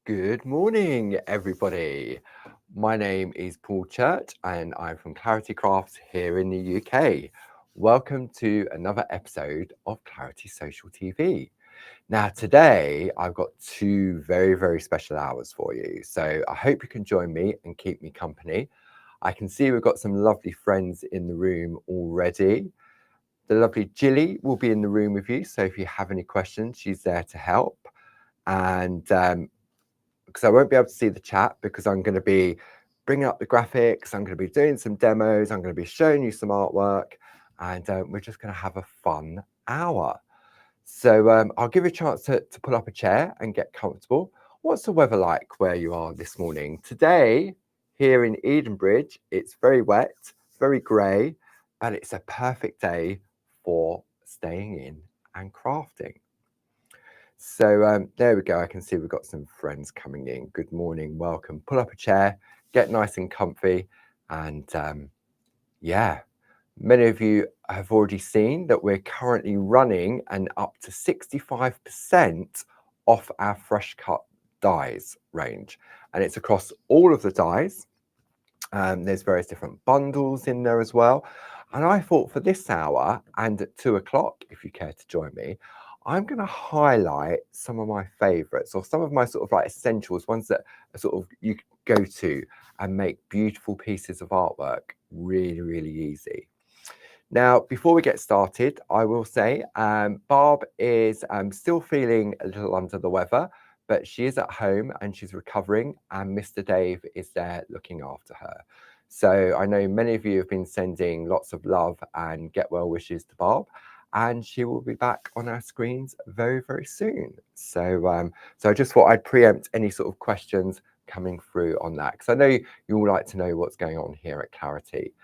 Good morning, everybody. My name is Paul Church and I'm from Clarity Crafts here in the UK. Welcome to another episode of Clarity Social TV. Now, today I've got two very special hours for you. So I hope you can join me and keep me company. I can see we've got some lovely friends in the room already. The lovely Jilly will be in the room with you. So if you have any questions, she's there to help. And because I won't be able to see the chat because I'm going to be bringing up the graphics, I'm going to be doing some demos, I'm going to be showing you some artwork, and we're just going to have a fun hour. So I'll give you a chance to pull up a chair and get comfortable. What's the weather like where you are this morning? Today, here in Edenbridge, it's very wet, very grey, but it's a perfect day for staying in and crafting. So there we go. I can see we've got some friends coming in. Good morning, welcome. Pull up a chair, get nice and comfy. And yeah, many of you have already seen that we're currently running and up to 65% off our fresh cut dies range. And it's across all of the dies. There's various different bundles in there as well. And I thought for this hour and at 2 o'clock, if you care to join me, I'm going to highlight some of my favorites or some of my sort of like essentials, ones that are sort of you go to and make beautiful pieces of artwork really easy. Now, before we get started, I will say Barb is still feeling a little under the weather, but she is at home and she's recovering, and Mr. Dave is there looking after her. So I know many of you have been sending lots of love and get well wishes to Barb, and she will be back on our screens very soon. So I just thought I'd preempt any sort of questions coming through on that, because I know you all like to know what's going on here at Clarity.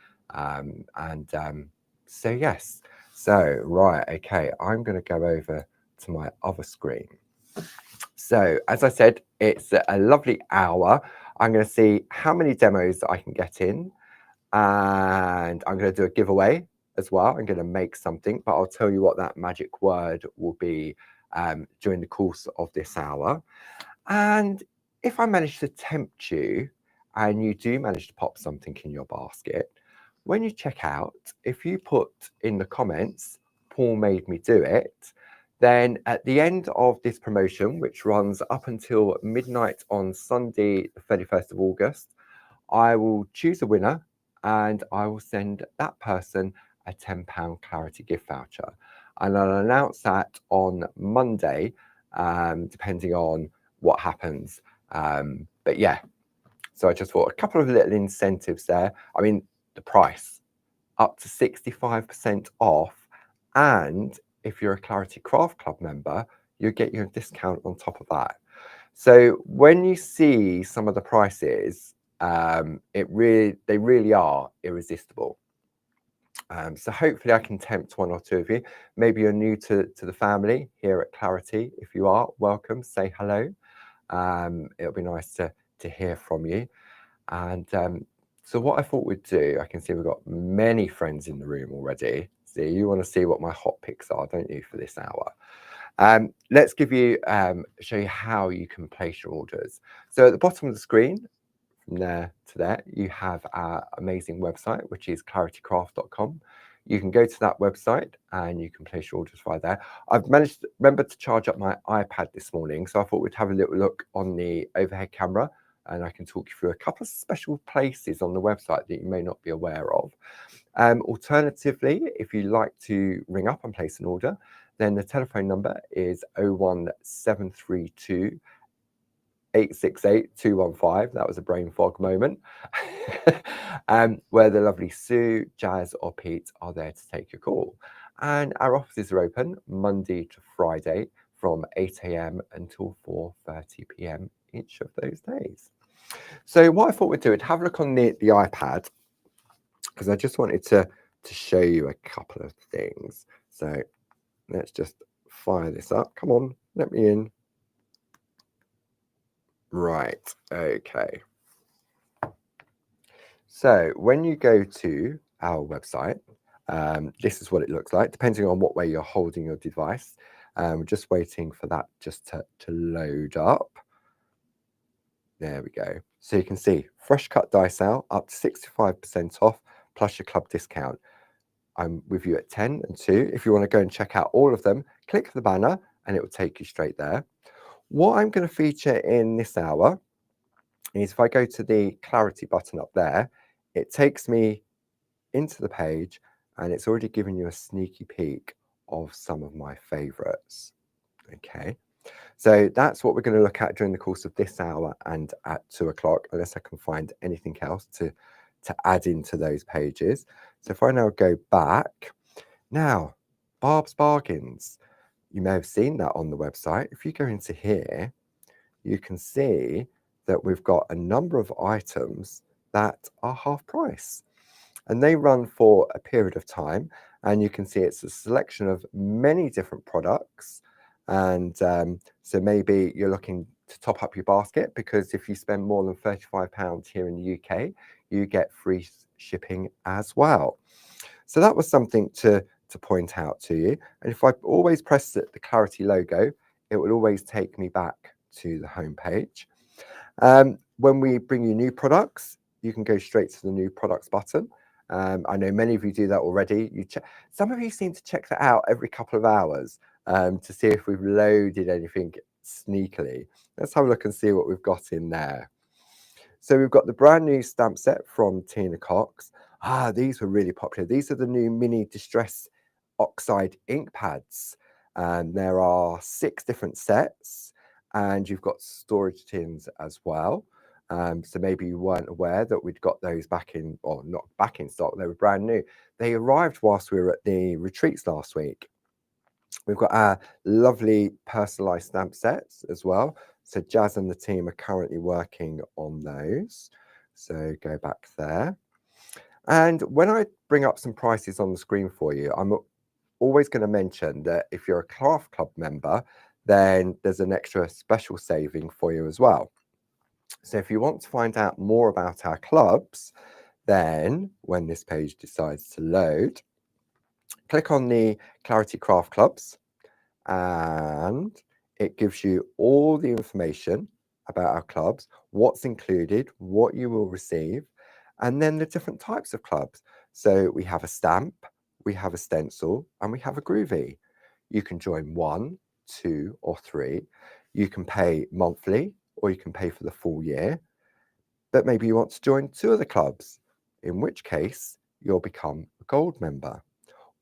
So yes, so right, okay, I'm going to go over to my other screen. So as I said, it's a lovely hour. I'm going to see how many demos that I can get in, and I'm going to do a giveaway as well. I'm going to make something, but I'll tell you what that magic word will be during the course of this hour. And if I manage to tempt you and you do manage to pop something in your basket, when you check out, if you put in the comments, Paul made me do it, then at the end of this promotion, which runs up until midnight on Sunday, the 31st of August, I will choose a winner and I will send that person a £10 Clarity gift voucher. And I'll announce that on Monday, depending on what happens. But yeah, so I just thought a couple of little incentives there. I mean, the price up to 65% off, and if you're a Clarity Craft Club member, you get your discount on top of that. So when you see some of the prices, they really are irresistible. So hopefully I can tempt one or two of you. Maybe you're new to the family here at Clarity. If you are, welcome, say hello. It'll be nice to hear from you. And so what I thought we'd do, I can see we've got many friends in the room already. So you want to see what my hot picks are, don't you, for this hour? Let's show you how you can place your orders. So at the bottom of the screen, from there to there, you have our amazing website, which is claritycraft.com. You can go to that website and you can place your orders via there. I've remembered to charge up my iPad this morning, so I thought we'd have a little look on the overhead camera and I can talk you through a couple of special places on the website that you may not be aware of. Alternatively, if you'd like to ring up and place an order, then the telephone number is 01732 868 215. That was a brain fog moment. Where the lovely Sue, Jazz or Pete are there to take your call. And our offices are open Monday to Friday from 8 a.m. until 4:30 p.m. each of those days. So what I thought we'd do is have a look on the iPad, because I just wanted to show you a couple of things. So let's just fire this up. Come on, let me in. Right, okay. So when you go to our website, this is what it looks like, depending on what way you're holding your device. We're just waiting for that just to load up. There we go. So you can see fresh cut die sale up to 65% off plus your club discount. I'm with you at 10 and 2. If you want to go and check out all of them, click the banner and it will take you straight there. What I'm going to feature in this hour is if I go to the Clarity button up there, it takes me into the page and it's already given you a sneaky peek of some of my favorites. Okay, so that's what we're going to look at during the course of this hour and at 2 o'clock, unless I can find anything else to add into those pages. So if I now go back, now, Barb's Bargains, you may have seen that on the website. If you go into here, you can see that we've got a number of items that are half price. And they run for a period of time. And you can see it's a selection of many different products. And so maybe you're looking to top up your basket, because if you spend more than £35 here in the UK, you get free shipping as well. So that was something to point out to you. And if I always press the Clarity logo, it will always take me back to the home page. When we bring you new products, you can go straight to the new products button. I know many of you do that already. Some of you seem to check that out every couple of hours to see if we've loaded anything sneakily. Let's have a look and see what we've got in there. So we've got the brand new stamp set from Tina Cox. These were really popular. These are the new mini distress oxide ink pads. And there are 6 different sets, and you've got storage tins as well. So maybe you weren't aware that we'd got those back in, or not back in stock, they were brand new. They arrived whilst we were at the retreats last week. We've got our lovely personalised stamp sets as well. So Jazz and the team are currently working on those. So go back there. And when I bring up some prices on the screen for you, I'm always going to mention that if you're a Craft Club member, then there's an extra special saving for you as well. So if you want to find out more about our clubs, then when this page decides to load, click on the Clarity Craft Clubs, and it gives you all the information about our clubs, what's included, what you will receive, and then the different types of clubs. So we have a stamp, we have a stencil, and we have a groovy. You can join 1, 2, or 3. You can pay monthly, or you can pay for the full year. But maybe you want to join 2 of the clubs, in which case you'll become a gold member.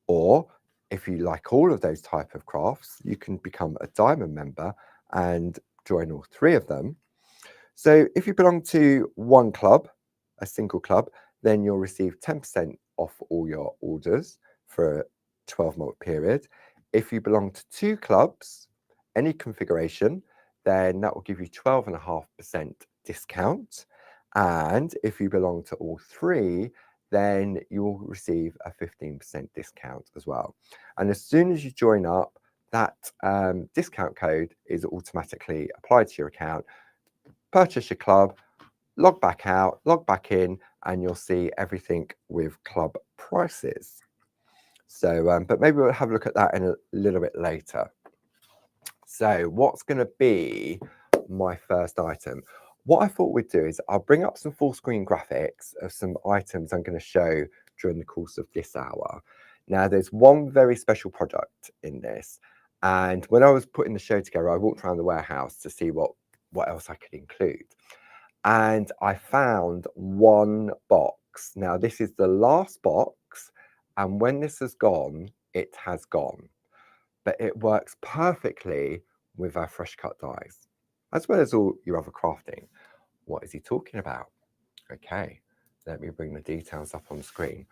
Or if you like all of those type of crafts, you can become a diamond member and join all 3 of them. So if you belong to one club, a single club, then you'll receive 10% off all your orders for a 12-month period. If you belong to 2 clubs, any configuration, then that will give you 12.5% discount. And if you belong to all 3, then you will receive a 15% discount as well. And as soon as you join up, that discount code is automatically applied to your account. Purchase your club, log back out, log back in, and you'll see everything with club prices. So, but maybe we'll have a look at that in a little bit later. So what's going to be my first item? What I thought we'd do is I'll bring up some full screen graphics of some items I'm going to show during the course of this hour. Now, there's one very special product in this. And when I was putting the show together, I walked around the warehouse to see what else I could include. And I found one box. Now, this is the last box. And when this has gone, it has gone. But it works perfectly with our fresh cut dies, as well as all your other crafting. What is he talking about? Okay, let me bring the details up on the screen.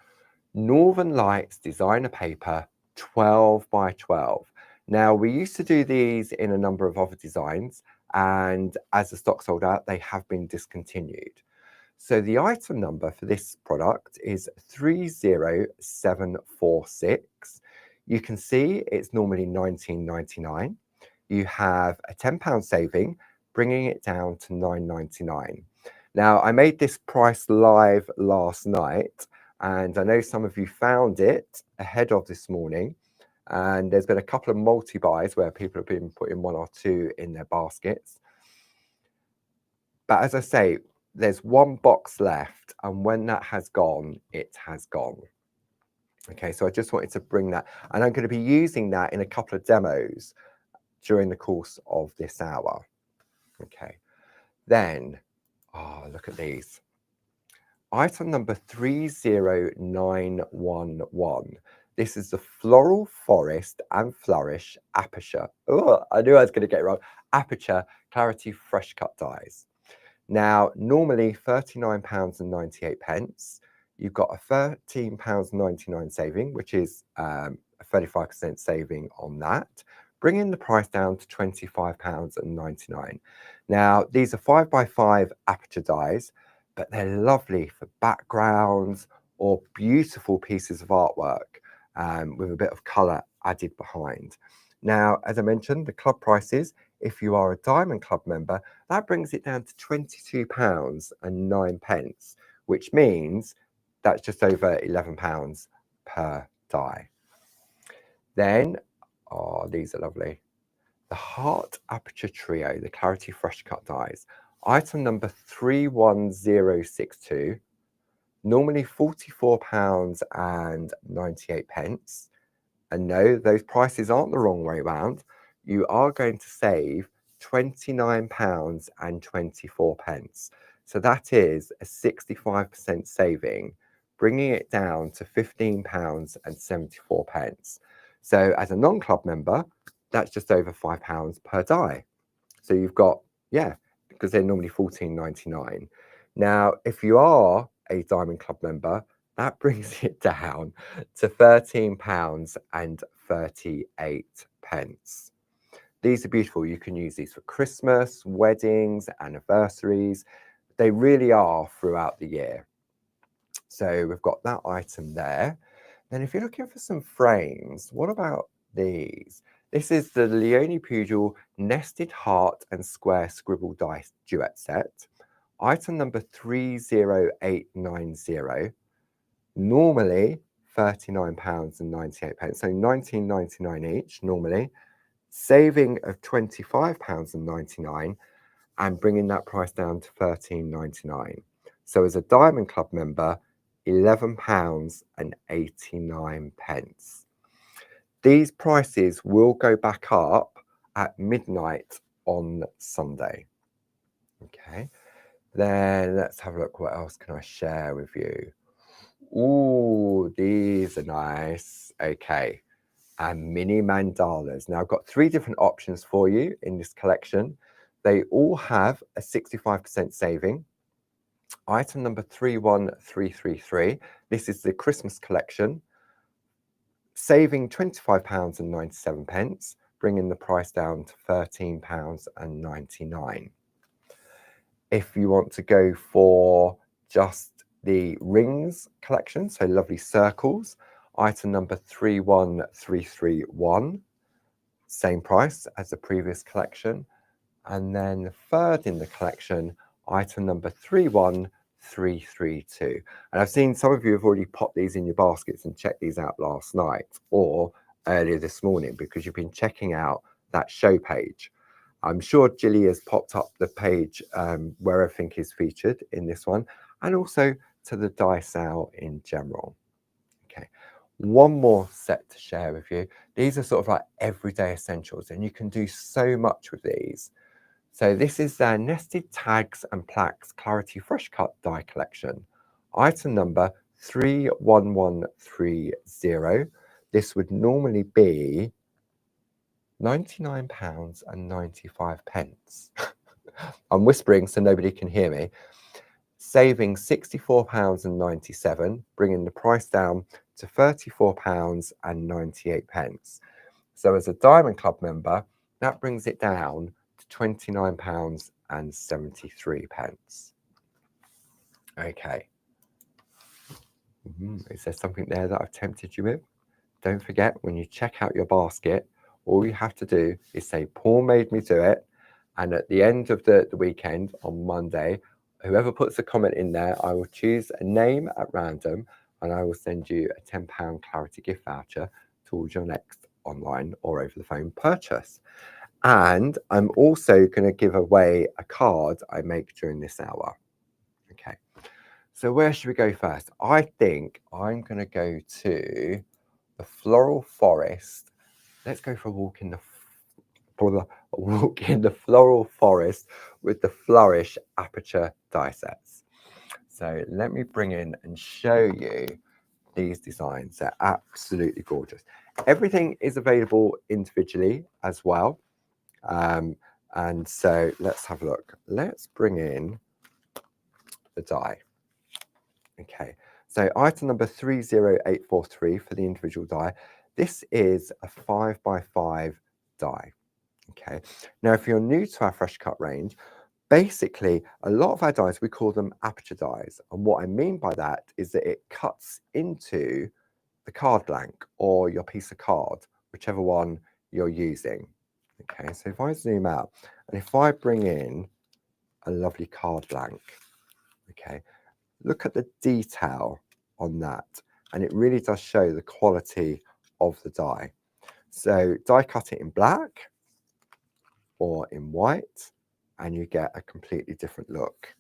Northern Lights designer paper, 12 by 12. Now, we used to do these in a number of other designs, and as the stock sold out, they have been discontinued. So the item number for this product is 30746. You can see it's normally £19.99. You have a £10 saving, bringing it down to £9.99. Now, I made this price live last night, and I know some of you found it ahead of this morning. And there's been a couple of multi-buys where people have been putting 1 or 2 in their baskets. But as I say, there's one box left, and when that has gone, it has gone. Okay, so I just wanted to bring that, and I'm going to be using that in a couple of demos during the course of this hour. Okay, then, oh, look at these. Item number 30911. This is the Floral Forest and Flourish Aperture. Oh, I knew I was going to get it wrong. Aperture Clarity Fresh Cut Dies. Now, normally £39.98. You've got a £13.99 saving, which is a 35% saving on that, bringing the price down to £25.99. Now, these are 5x5 aperture dies, but they're lovely for backgrounds or beautiful pieces of artwork with a bit of colour added behind. Now, as I mentioned, the club prices, if you are a Diamond Club member, that brings it down to £22.09, which means that's just over £11 per die. Then, oh, these are lovely. The Heart Aperture Trio, the Clarity Fresh Cut dies. Item number 31062, normally £44.98. And no, those prices aren't the wrong way around. You are going to save £29.24. So that is a 65% saving, bringing it down to £15.74. So as a non-club member, that's just over £5 per die. So you've got, yeah, because they're normally £14.99. Now, if you are a Diamond Club member, that brings it down to £13.38. These are beautiful. You can use these for Christmas, weddings, anniversaries. They really are throughout the year. So we've got that item there. Then if you're looking for some frames, what about these? This is the Leone Pugil Nested Heart and Square Scribble Dice Duet Set. Item number 30890. Normally £39.98, so £19.99 each normally. Saving of £25.99 and bringing that price down to £13.99. So as a Diamond Club member, £11.89. These prices will go back up at midnight on Sunday. Okay, then let's have a look. What else can I share with you? Ooh, these are nice. Okay, and mini mandalas. Now I've got 3 different options for you in this collection. They all have a 65% saving. Item number 31333. This is the Christmas collection, saving £25.97, bringing the price down to £13.99. If you want to go for just the rings collection, so lovely circles, item number 31331, same price as the previous collection. And then the third in the collection, item number 31332. And I've seen some of you have already popped these in your baskets and checked these out last night or earlier this morning because you've been checking out that show page. I'm sure Jilly has popped up the page where everything is featured in this one, and also to the die sale in general. Okay, one more set to share with you. These are sort of like everyday essentials, and you can do so much with these. So this is their Nested Tags and Plaques Clarity Fresh Cut die collection. Item number 31130. This would normally be £99.95. I'm whispering so nobody can hear me. Saving £64.97, bringing the price down to £34.98. So as a Diamond Club member, that brings it down to £29.73. Okay. Is there something there that I've tempted you with? Don't forget, when you check out your basket, all you have to do is say, Paul made me do it. And at the end of the weekend, on Monday, whoever puts a comment in there, I will choose a name at random and I will send you a £10 Clarity gift voucher towards your next online or over the phone purchase. And I'm also going to give away a card I make during this hour. Okay, so where should we go first? I think I'm going to go to the Floral Forest. Let's go for a walk in the floral forest with the Flourish Aperture die sets. So let me bring in and show you these designs. They're absolutely gorgeous. Everything is available individually as well. And so let's have a look. Let's bring in the die. Okay, so item number 30843 for the individual die. This is a 5x5 die. Okay, now if you're new to our fresh cut range, basically a lot of our dies, we call them aperture dies. And what I mean by that is that it cuts into the card blank or your piece of card, whichever one you're using. Okay, so if I zoom out and if I bring in a lovely card blank, okay, look at the detail on that. And it really does show the quality of the die. So die cut it in black or in white, and you get a completely different look.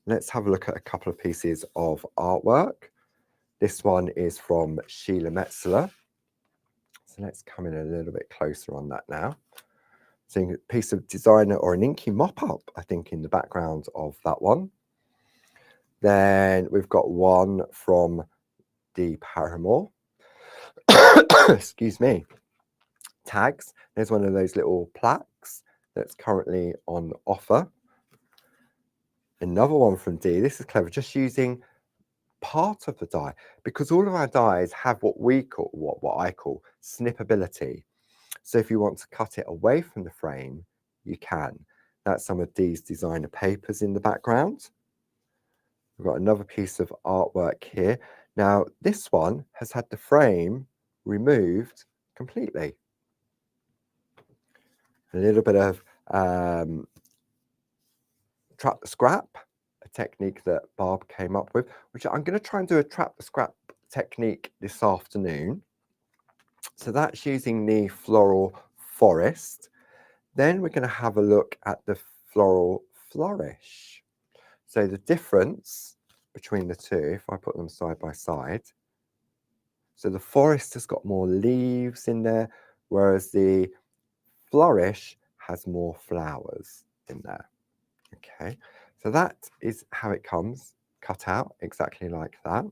Let's have a look at a couple of pieces of artwork. This one is from Sheila Metzler. So let's come in a little bit closer on that now. Seeing a piece of designer or an inky mop-up, I think, in the background of that one. Then we've got one from Dee Paramore. Excuse me. Tags. There's one of those little plaques that's currently on offer. Another one from Dee. This is clever, just using part of the die, because all of our dies have what we call, what I call snippability. So if you want to cut it away from the frame, you can. That's some of Dee's designer papers in the background. We've got another piece of artwork here. Now, this one has had the frame removed completely. A little bit of trap the scrap, a technique that Barb came up with, which I'm going to try and do a trap the scrap technique this afternoon. So that's using the Floral Forest. Then we're going to have a look at the Floral Flourish. So the difference between the two, if I put them side by side, so the forest has got more leaves in there, whereas the Flourish has more flowers in there. Okay, so that is how it comes, cut out exactly like that.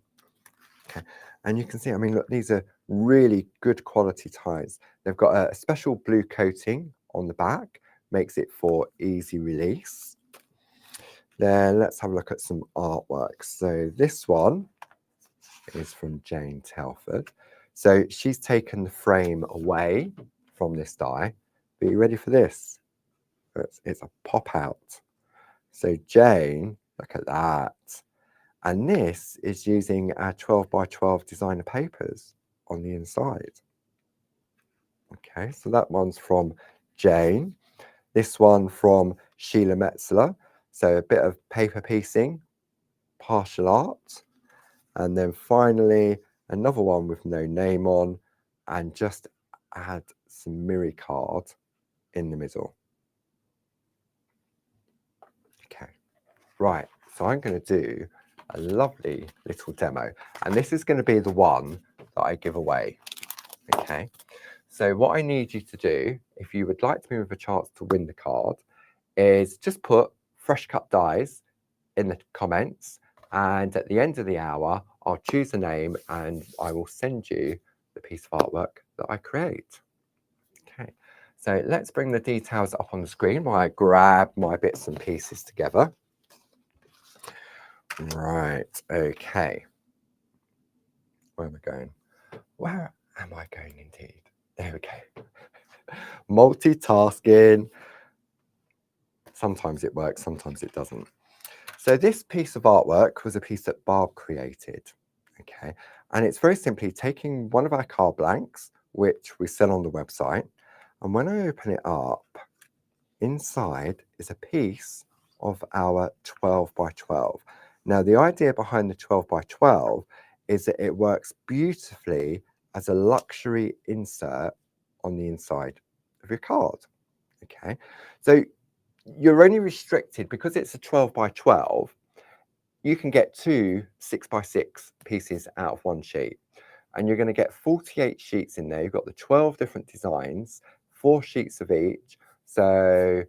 Okay, and you can see, I mean, look, these are really good quality ties. They've got a special blue coating on the back, makes it for easy release. Then let's have a look at some artwork. So this one is from Jane Telford. So she's taken the frame away from this die. But are you ready for this? It's a pop out. So Jane, look at that. And this is using our 12x12 designer papers on the inside. Okay, so that one's from Jane. This one from Sheila Metzler. So a bit of paper piecing, partial art. And then finally, another one with no name on, and just add some Miri card in the middle. Okay, right, so I'm going to do a lovely little demo, and this is going to be the one that I give away. Okay, so what I need you to do, if you would like to move a chance to win the card, is just put fresh cut dies in the comments, and at the end of the hour I'll choose a name and I will send you the piece of artwork that I create. Okay, so let's bring the details up on the screen while I grab my bits and pieces together. Right, okay. Where am I going? Where am I going indeed? There we go. Multitasking. Sometimes it works, sometimes it doesn't. So this piece of artwork was a piece that Barb created. Okay, and it's very simply taking one of our card blanks, which we sell on the website, and when I open it up, inside is a piece of our 12x12. Now, the idea behind the 12x12 is that it works beautifully as a luxury insert on the inside of your card. Okay, so you're only restricted because it's a 12 by 12. You can get 2 6 by 6 pieces out of one sheet, and you're going to get 48 sheets in there. You've got the 12 different designs, 4 sheets of each. So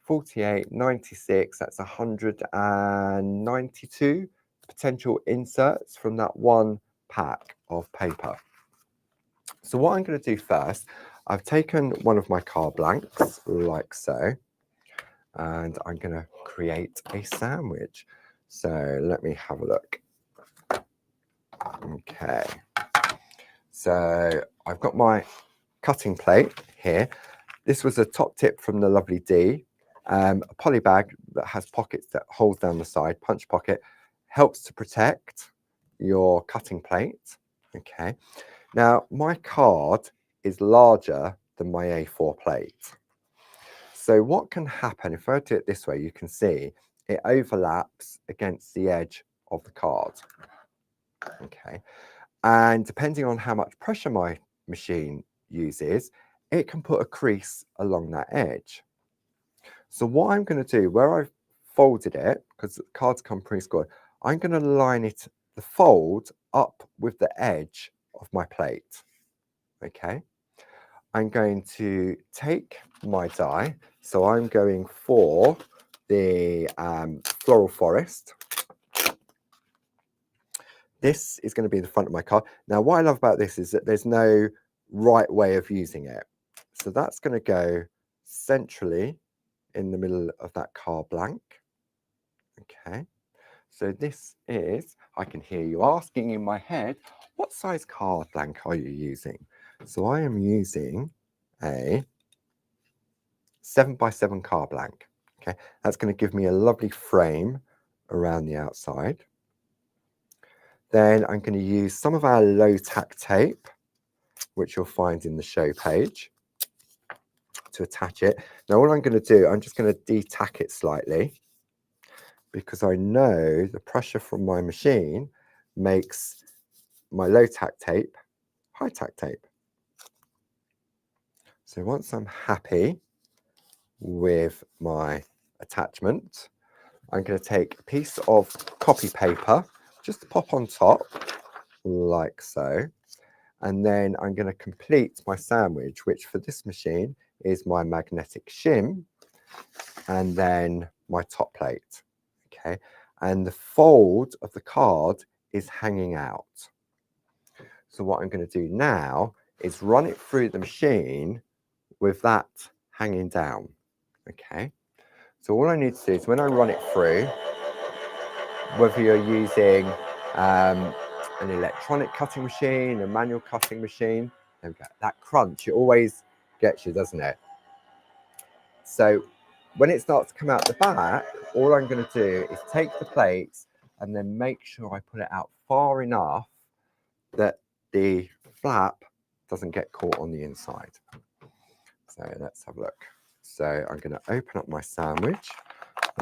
48, 96, that's 192 potential inserts from that one pack of paper. So what I'm going to do first, I've taken one of my card blanks like so, and I'm going to create a sandwich. So let me have a look. Okay, so I've got my cutting plate here. This was a top tip from the lovely Dee. A poly bag that has pockets that holds down the side, punch pocket, helps to protect your cutting plate. Okay, now my card is larger than my A4 plate. So what can happen, if I do it this way, you can see it overlaps against the edge of the card. Okay, and depending on how much pressure my machine uses, it can put a crease along that edge. So what I'm going to do, where I've folded it, because the cards come pre-scored, I'm going to line it, the fold, up with the edge of my plate. Okay, I'm going to take my die, so I'm going for the Floral Forest. This is going to be the front of my card. Now, what I love about this is that there's no right way of using it. So that's going to go centrally in the middle of that card blank. Okay. So this is, I can hear you asking in my head, what size card blank are you using? So I am using a 7 by 7 card blank. Okay. That's going to give me a lovely frame around the outside. Then I'm going to use some of our low tack tape, which you'll find in the show page, to attach it. Now all I'm going to do, I'm just going to de-tack it slightly, because I know the pressure from my machine makes my low tack tape high tack tape. So once I'm happy with my attachment, I'm going to take a piece of copy paper, just pop on top like so, and then I'm going to complete my sandwich, which for this machine is my magnetic shim and then my top plate. Okay, and the fold of the card is hanging out. So what I'm going to do now is run it through the machine with that hanging down. Okay, so all I need to do is when I run it through, whether you're using an electronic cutting machine, a manual cutting machine, there we go. That crunch, it always gets you, doesn't it? So when it starts to come out the back, all I'm going to do is take the plates and then make sure I put it out far enough that the flap doesn't get caught on the inside. So let's have a look. So I'm going to open up my sandwich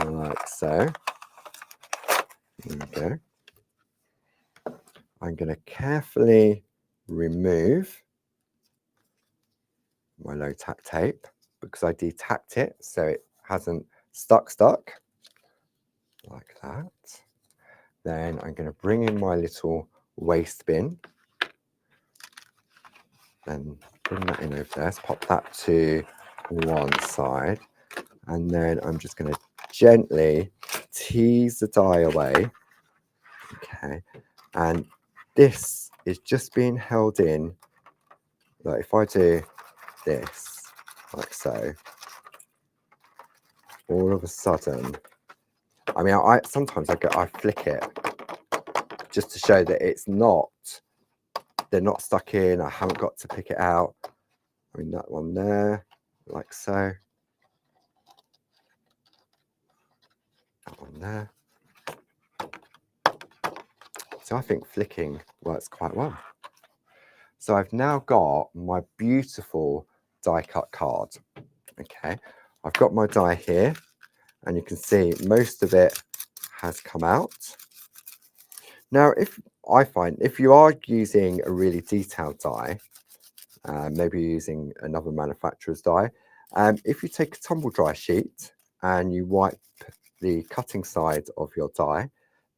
like so. There we go. I'm going to carefully remove my low tack tape because I de-tacked it so it hasn't stuck like that. Then I'm going to bring in my little waste bin and bring that in over there. So pop that to one side, and then I'm just going to gently tease the die away. Okay, and this is just being held in. Like if I do this like so, all of a sudden, I mean, I sometimes I flick it just to show that it's not, they're not stuck in. I haven't got to pick it out. I mean, that one there, like so. That one there. So I think flicking works quite well. So I've now got my beautiful die cut card. Okay, I've got my die here, and you can see most of it has come out. Now, if you are using a really detailed die, maybe you're using another manufacturer's die, If you take a tumble dry sheet and you wipe the cutting side of your die,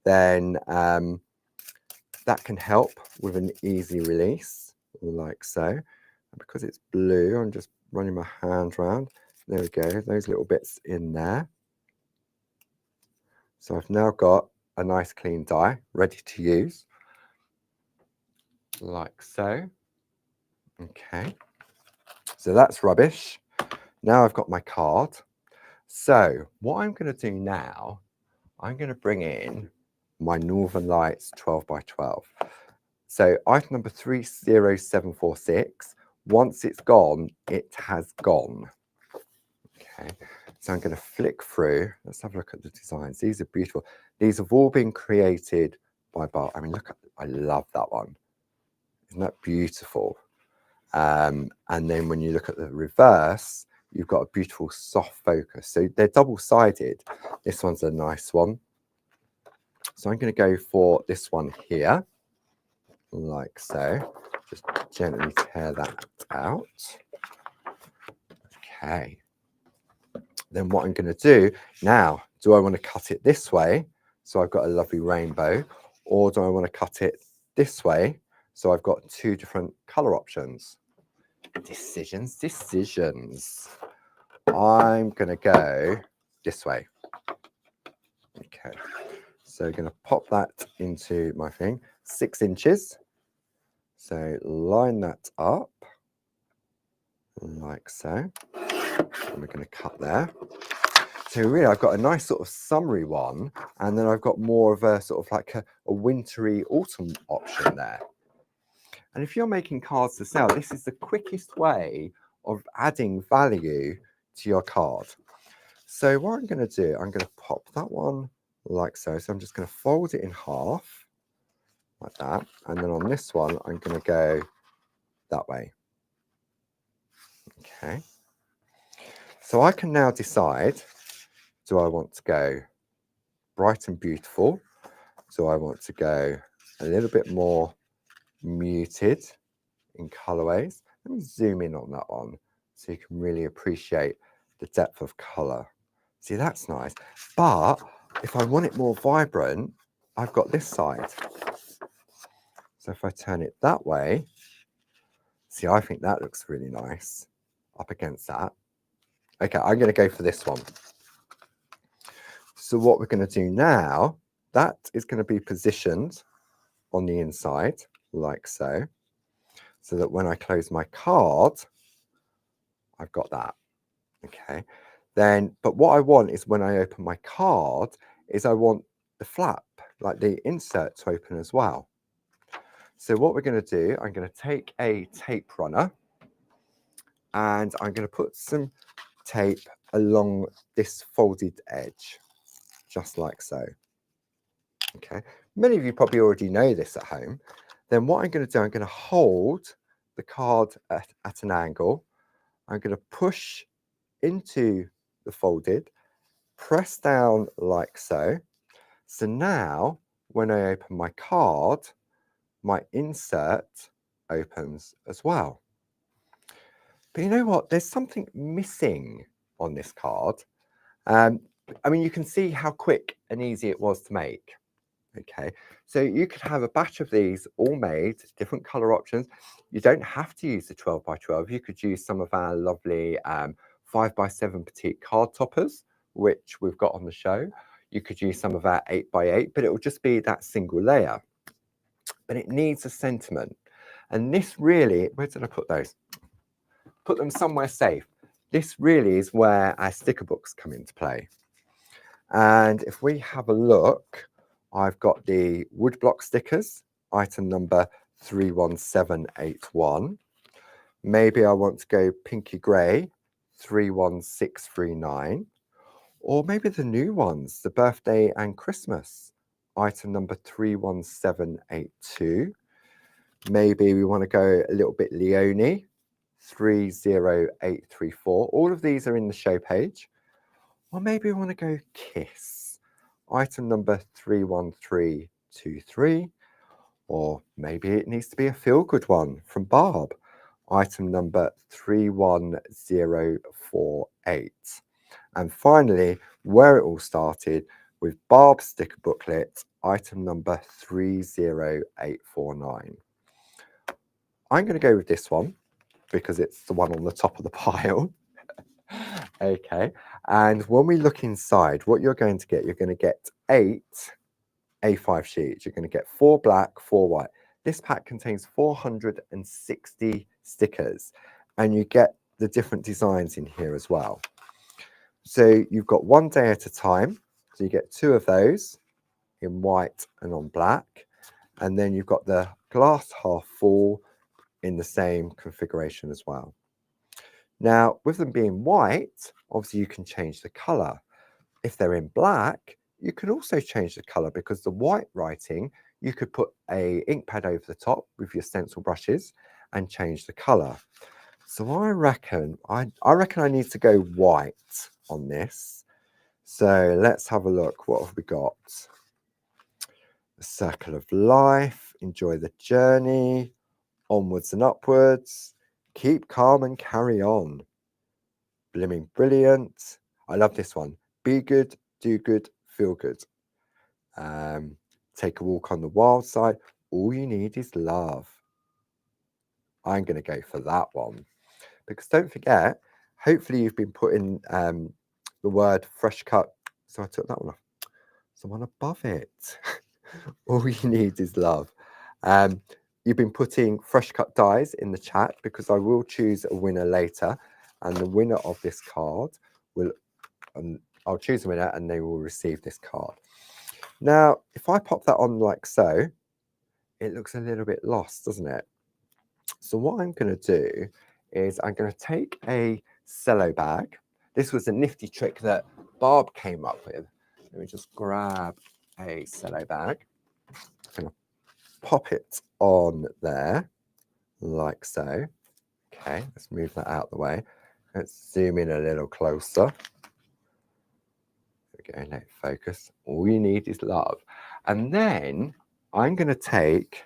then that can help with an easy release, like so. And because it's blue, I'm just running my hand around. There we go, those little bits in there. So I've now got a nice clean die ready to use, like so. Okay, so that's rubbish. Now I've got my card. So what I'm going to do now, I'm going to bring in my Northern Lights 12 by 12. So item number 30746, once it's gone, it has gone. Okay, so I'm going to flick through. Let's have a look at the designs. These are beautiful. These have all been created by Barb. I mean, look, I love that one. Isn't that beautiful? And then when you look at the reverse, you've got a beautiful soft focus. So they're double-sided. This one's a nice one. So I'm going to go for this one here, like so. Just gently tear that out. Okay. Then what I'm going to do now, do I want to cut it this way, so I've got a lovely rainbow, or do I want to cut it this way, so I've got two different color options? Decisions, decisions. I'm going to go this way. Okay, so I'm going to pop that into my thing, 6 inches. So line that up like so. And we're going to cut there. So really, I've got a nice sort of summery one, and then I've got more of a sort of like a wintry autumn option there. And if you're making cards to sell, this is the quickest way of adding value to your card. So what I'm going to do, I'm going to pop that one like so. So I'm just going to fold it in half like that. And then on this one, I'm going to go that way. Okay. So I can now decide, do I want to go bright and beautiful? Do I want to go a little bit more muted in colorways? Let me zoom in on that one so you can really appreciate the depth of color. See, that's nice. But if I want it more vibrant, I've got this side. So if I turn it that way, see, I think that looks really nice up against that. Okay, I'm going to go for this one. So what we're going to do now, that is going to be positioned on the inside like so, so that when I close my card, I've got that. Okay, then, but what I want is when I open my card is I want the flap, like the insert, to open as well. So what we're going to do, I'm going to take a tape runner and I'm going to put some tape along this folded edge, just like so. Okay, many of you probably already know this at home. Then what I'm going to do, I'm going to hold the card at an angle. I'm going to push into the folded, press down like so. So now when I open my card, my insert opens as well. But you know what? There's something missing on this card. I mean, you can see how quick and easy it was to make. Okay, so you could have a batch of these all made, different color options. You don't have to use the 12 by 12. You could use some of our lovely 5 by 7 petite card toppers, which we've got on the show. You could use some of our 8 by 8, but it will just be that single layer. But it needs a sentiment. And this really, where did I put those? Put them somewhere safe. This really is where our sticker books come into play. And if we have a look, I've got the woodblock stickers, item number 31781. Maybe I want to go pinky grey, 31639. Or maybe the new ones, the birthday and Christmas, item number 31782. Maybe we want to go a little bit Leonie, 30834. All of these are in the show page. Or maybe we want to go Kiss, item number 31323. Or maybe it needs to be a feel-good one from Barb, item number 31048. And finally, where it all started with Barb's sticker booklet, item number 30849. I'm going to go with this one because it's the one on the top of the pile. Okay, and when we look inside, what you're going to get 8 A5 sheets. You're going to get 4 black, 4 white. This pack contains 460 stickers, and you get the different designs in here as well. So you've got 1 day at a time. So you get 2 of those in white and on black. And then you've got the glass half full in the same configuration as well. Now, with them being white, obviously you can change the color. If they're in black, you can also change the color because the white writing, you could put a ink pad over the top with your stencil brushes and change the color. So I reckon I need to go white on this. So let's have a look. What have we got? The circle of life, enjoy the journey, onwards and upwards, keep calm and carry on. Blimming brilliant. I love this one. Be good, do good, feel good. Take a walk on the wild side. All you need is love. I'm going to go for that one. Because don't forget, hopefully you've been putting the word fresh cut. So I took that one off. So one above it. All you need is love. You've been putting fresh cut dies in the chat because I will choose a winner later. And the winner of this card will, I'll choose a winner and they will receive this card. Now, if I pop that on like so, it looks a little bit lost, doesn't it? So what I'm going to do is I'm going to take a cello bag. This was a nifty trick that Barb came up with. Let me just grab a cello bag. I'm going to pop it on there like so. Okay, let's move that out of the way. Let's zoom in a little closer. There we go, let it focus. All you need is love. And then I'm going to take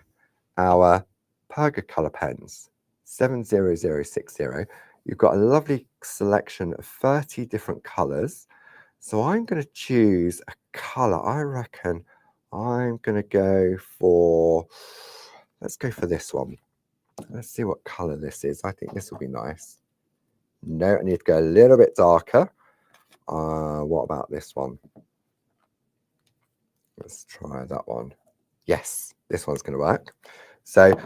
our Pergacolor pens, 70060. You've got a lovely selection of 30 different colors. So I'm going to choose a color. I reckon I'm going to go for, let's go for this one. Let's see what color this is. I think this will be nice. No, I need to go a little bit darker. What about this one? Let's try that one. Yes, this one's going to work. So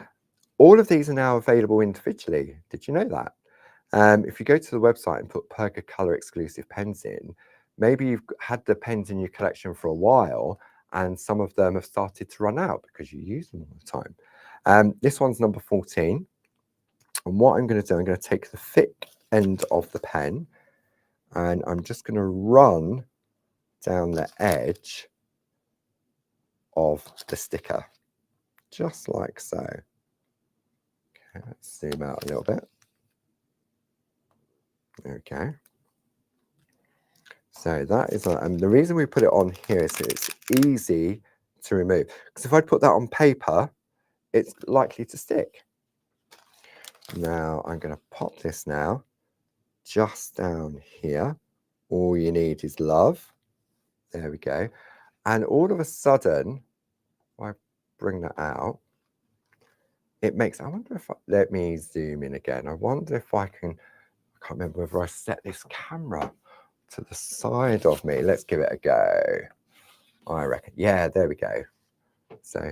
all of these are now available individually. Did you know that? If you go to the website and put Pergacolor exclusive pens in, maybe you've had the pens in your collection for a while and some of them have started to run out because you use them all the time. This one's number 14. And what I'm going to do, I'm going to take the thick end of the pen and I'm just going to run down the edge of the sticker, just like so. Okay, let's zoom out a little bit. Okay. So that is, and the reason we put it on here is it's easy to remove. Because if I put that on paper, it's likely to stick. Now I'm going to pop this now just down here. All you need is love. There we go. And all of a sudden, I bring that out. It makes, I wonder if, let me zoom in again. I wonder if I can, I can't remember whether I set this camera to the side of me. Let's give it a go. I reckon, yeah, there we go. So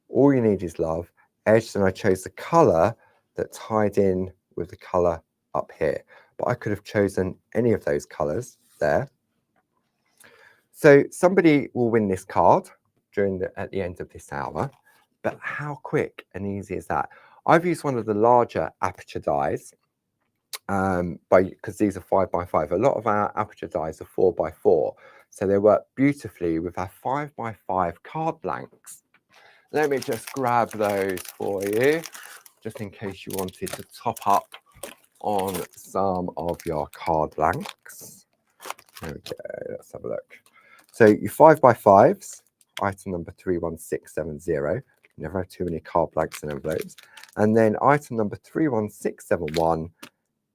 all you need is love. Edged, and I chose the color that tied in with the color up here. But I could have chosen any of those colors there. So somebody will win this card at the end of this hour. But how quick and easy is that? I've used one of the larger aperture dies because these are 5x5. A lot of our aperture dies are 4x4. So they work beautifully with our 5x5 card blanks. Let me just grab those for you, just in case you wanted to top up on some of your card blanks. Okay, let's have a look. So your 5x5s, item number 31670, Never have too many card blanks and envelopes. And then item number 31671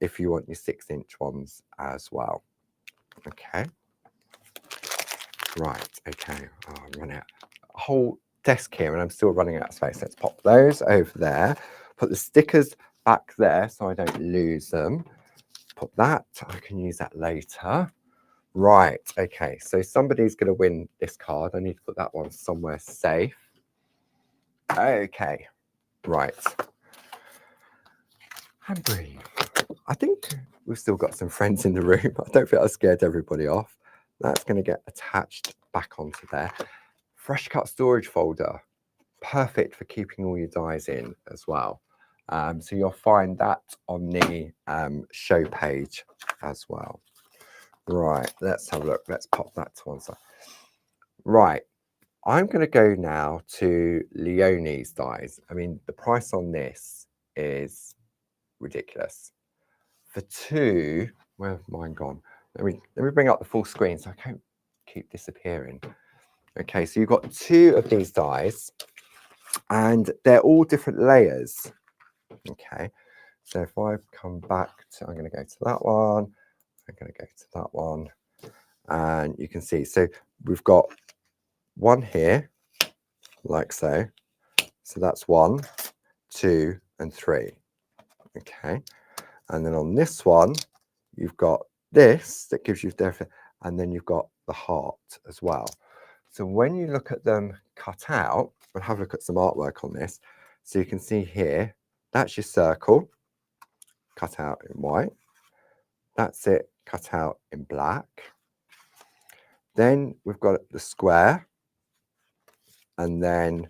if you want your 6-inch ones as well. Okay. Right, okay. Oh, I'm running out. A whole desk here and I'm still running out of space. Let's pop those over there. Put the stickers back there so I don't lose them. Put that. I can use that later. Right, okay. So somebody's going to win this card. I need to put that one somewhere safe. Okay, right. And breathe. I think we've still got some friends in the room. I don't think I scared everybody off. That's going to get attached back onto there. Fresh cut storage folder. Perfect for keeping all your dies in as well. So you'll find that on the show page as well. Right, let's have a look. Let's pop that to one side. Right, I'm going to go now to Leonie's dies. I mean, the price on this is ridiculous. For two, where have mine gone? Let me bring up the full screen so I can't keep disappearing. Okay, so you've got two of these dies, and they're all different layers. Okay, so if I come back to, I'm going to go to that one. I'm going to go to that one, and you can see. So we've got one here, like so. So that's 1, 2, and 3. Okay, and then on this one, you've got this that gives you different, and then you've got the heart as well. So when you look at them cut out, we'll have a look at some artwork on this. So you can see here, that's your circle, cut out in white. That's it, cut out in black. Then we've got the square, and then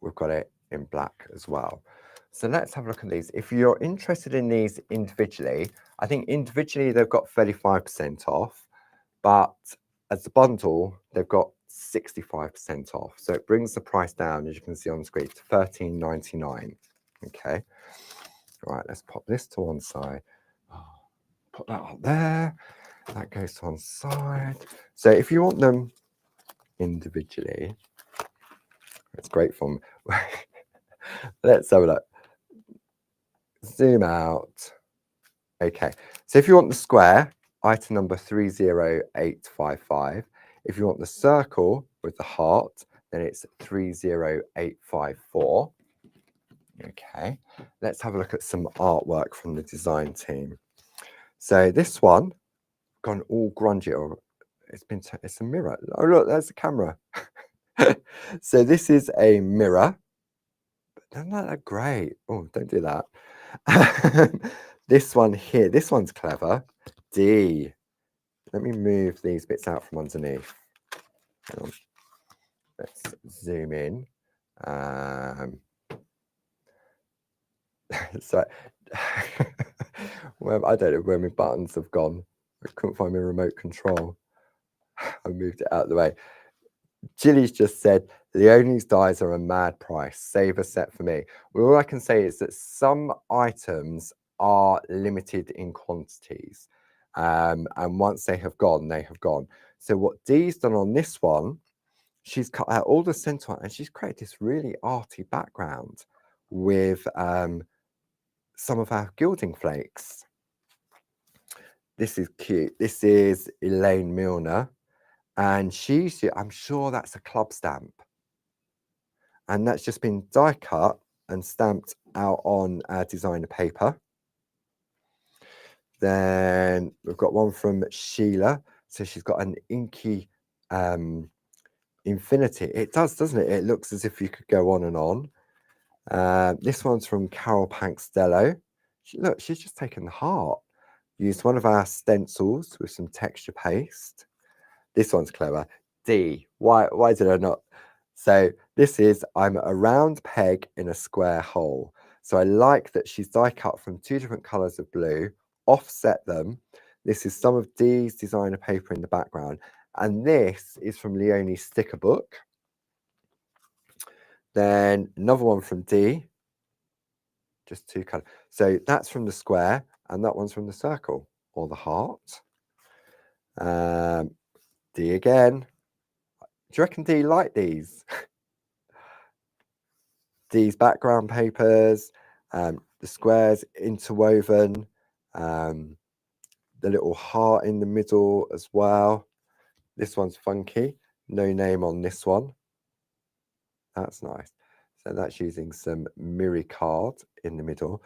we've got it in black as well. So let's have a look at these. If you're interested in these individually, I think individually they've got 35% off, but as a bundle, they've got 65% off. So it brings the price down, as you can see on the screen, to $13.99. Okay. All right, let's pop this to one side. Put that up there. That goes to one side. So if you want them individually, it's great fun. Let's have a look. Zoom out. Okay, so if you want the square, item number 30855. If you want the circle with the heart, then it's 30854. Okay, let's have a look at some artwork from the design team. So this one, gone all grungy, or it's a mirror. Oh look, there's the camera. So this is a mirror. Isn't that great? Oh, don't do that. This one here, this one's clever. D. Let me move these bits out from underneath. Let's zoom in. So, well, I don't know where my buttons have gone. I couldn't find my remote control. I moved it out of the way. Gilly's just said, Leonie's dies are a mad price. Save a set for me. Well, all I can say is that some items are limited in quantities. And once they have gone, they have gone. So what Dee's done on this one, she's cut out all the center and she's created this really arty background with some of our gilding flakes. This is cute. This is Elaine Milner. And I'm sure that's a club stamp. And that's just been die cut and stamped out on our designer paper. Then we've got one from Sheila. So she's got an inky infinity. It does, doesn't it? It looks as if you could go on and on. This one's from Carol Pankstello. Look, she's just taken the heart. Used one of our stencils with some texture paste. This one's clever. D. Why did I not? So this is, I'm a round peg in a square hole. So I like that she's die cut from 2 different colors of blue, offset them. This is some of Dee's designer paper in the background. And this is from Leonie's sticker book. Then another one from Dee. Just 2 colors. So that's from the square and that one's from the circle or the heart. D again. Do you reckon D like these? these background papers, the squares interwoven, the little heart in the middle as well. This one's funky, no name on this one. That's nice. So that's using some Miri card in the middle.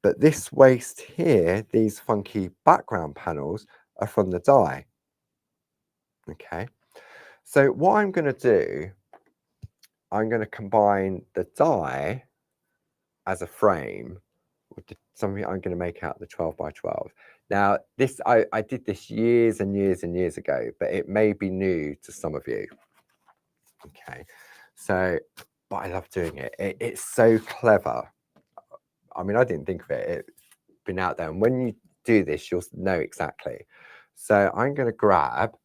But this waste here, these funky background panels, are from the die. Okay. So what I'm going to do, I'm going to combine the die as a frame with something I'm going to make out the 12 by 12. Now, this I did this years and years and years ago, but it may be new to some of you. Okay. So, but I love doing it. It's so clever. I mean, I didn't think of it. It's been out there. And when you do this, you'll know exactly. So I'm going to grab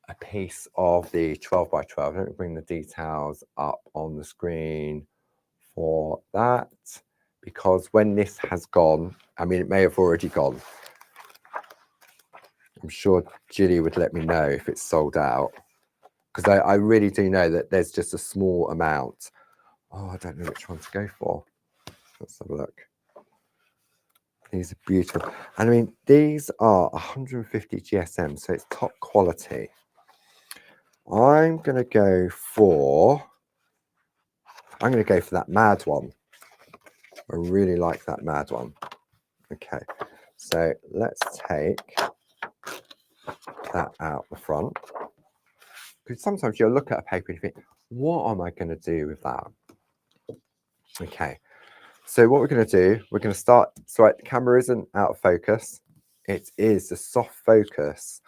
a piece of the 12 by 12. Let me bring the details up on the screen for that. Because when this has gone, I mean, it may have already gone. I'm sure Julie would let me know if it's sold out. Because I really do know that there's just a small amount. Oh, I don't know which one to go for. Let's have a look. These are beautiful. And I mean, these are 150 GSM, so it's top quality. I'm going to go for that mad one. I really like that mad one. Okay, so let's take that out the front. Because sometimes you'll look at a paper and you think, what am I going to do with that? Okay, so what we're going to do, we're going to start, so right, the camera isn't out of focus. It is the soft focus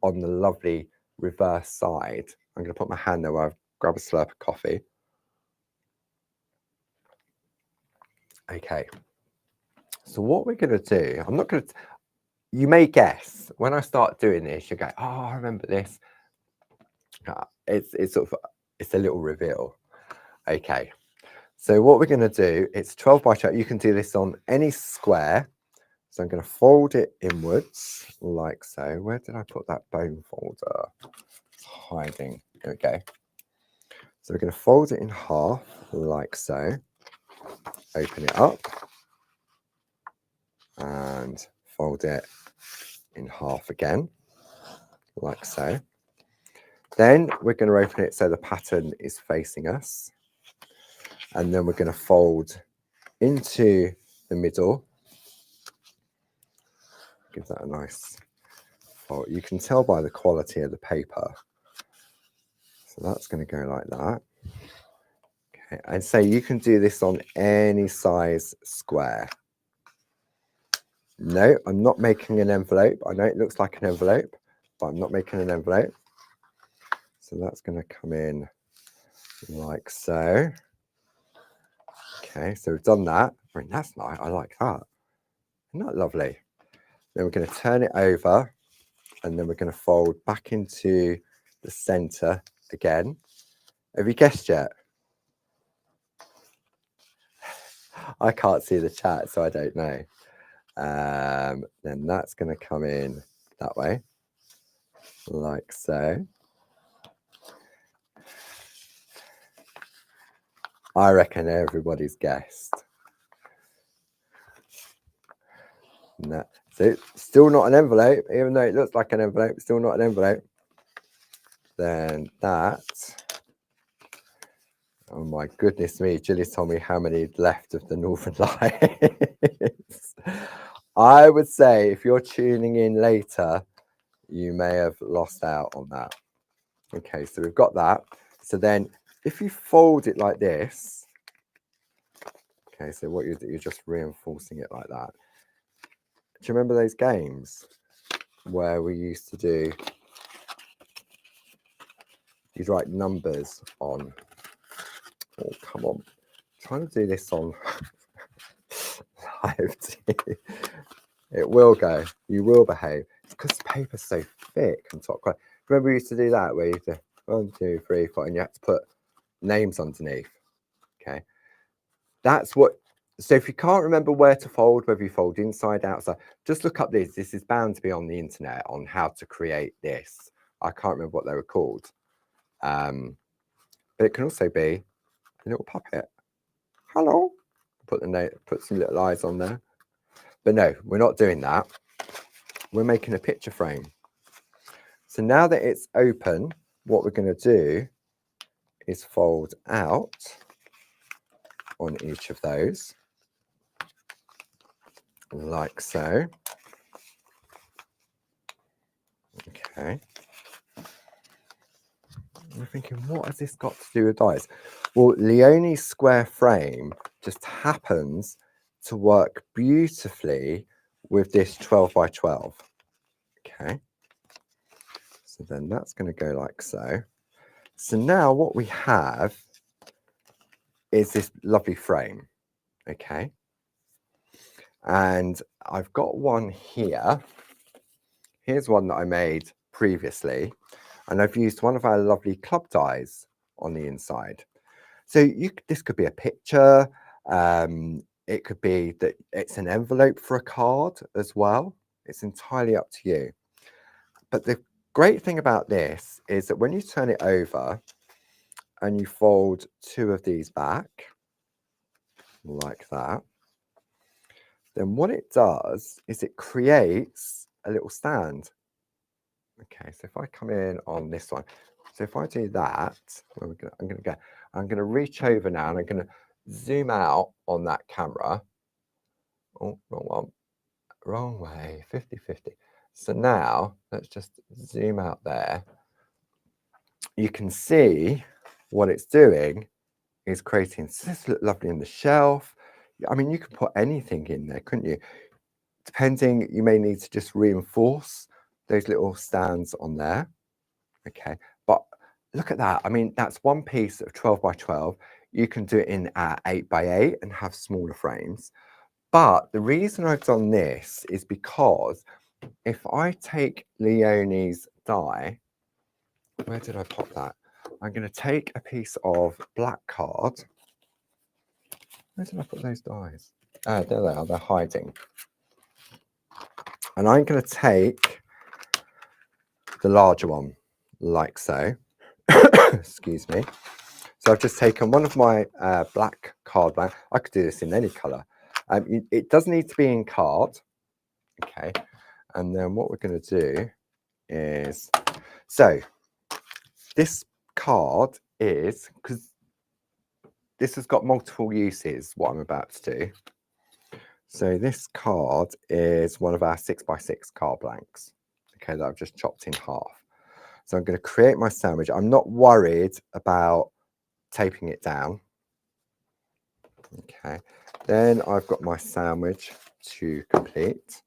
on the lovely reverse side. I'm going to put my hand there while I grab a slurp of coffee. Okay, so what we're going to do, I'm not going to, you may guess, when I start doing this, you go, oh, I remember this. It's sort of, it's a little reveal. Okay, so what we're going to do, it's 12 by 12. You can do this on any square. So I'm going to fold it inwards like so. Where did I put that bone folder? It's hiding. There we go. So we're going to fold it in half like so. Open it up and fold it in half again like so. Then we're going to open it so the pattern is facing us. And then we're going to fold into the middle. Give that a nice fold. You can tell by the quality of the paper. So that's going to go like that. Okay, and so you can do this on any size square. No, I'm not making an envelope. I know it looks like an envelope, but I'm not making an envelope. So that's going to come in like so. Okay, so we've done that. I mean, that's nice. I like that. Isn't that lovely? Then we're going to turn it over, and then we're going to fold back into the center again. Have you guessed yet? I can't see the chat, so I don't know. Then that's going to come in that way, like so. I reckon everybody's guessed. No. So still not an envelope, even though it looks like an envelope, still not an envelope. Then that, oh my goodness me, Julie told me how many left of the Northern Lights. I would say if you're tuning in later, you may have lost out on that. Okay, so we've got that. So then if you fold it like this, okay, so what you do, you're just reinforcing it like that. Do you remember those games where we used to do, you'd write numbers on, oh, come on, I'm trying to do this on live. It will go, you will behave. It's because the paper's so thick and top quality. Remember we used to do that where you used to 1, 2, 3, 4, and you had to put names underneath. Okay, that's what. So if you can't remember where to fold, whether you fold inside, outside, just look up this. This is bound to be on the internet on how to create this. I can't remember what they were called. But it can also be a little puppet. hello. Put some little eyes on there. But no, we're not doing that. We're making a picture frame. So now that it's open, what we're going to do is fold out on each of those, like so. Okay. You're thinking, what has this got to do with dies? Well, Leonie's square frame just happens to work beautifully with this 12 by 12. Okay. So then that's going to go like so. So now what we have is this lovely frame. Okay. And I've got one here. Here's one that I made previously. And I've used one of our lovely club dies on the inside. So this could be a picture. It could be that it's an envelope for a card as well. It's entirely up to you. But the great thing about this is that when you turn it over and you fold two of these back, like that, then what it does is it creates a little stand. Okay, so if I come in on this one, so if I do that, I'm going to reach over now and I'm going to zoom out on that camera. Oh, wrong one, wrong way, 50-50. So now let's just zoom out there. You can see what it's doing is creating, this look lovely in the shelf. I mean, you could put anything in there, couldn't you? Depending, you may need to just reinforce those little stands on there. Okay, but look at that. I mean, that's one piece of 12 by 12. You can do it in 8 by 8 and have smaller frames. But the reason I've done this is because if I take Leonie's die, where did I pop that? I'm going to take a piece of black card. Where did I put those dies? Ah, there they are. They're hiding. And I'm going to take the larger one, like so. Excuse me. So I've just taken one of my black card blank. I could do this in any colour. It does need to be in card. Okay. And then what we're going to do is, so this card is, because this has got multiple uses, what I'm about to do. So this card is one of our 6x6 card blanks, okay, that I've just chopped in half. So I'm going to create my sandwich. I'm not worried about taping it down. Okay, then I've got my sandwich to complete.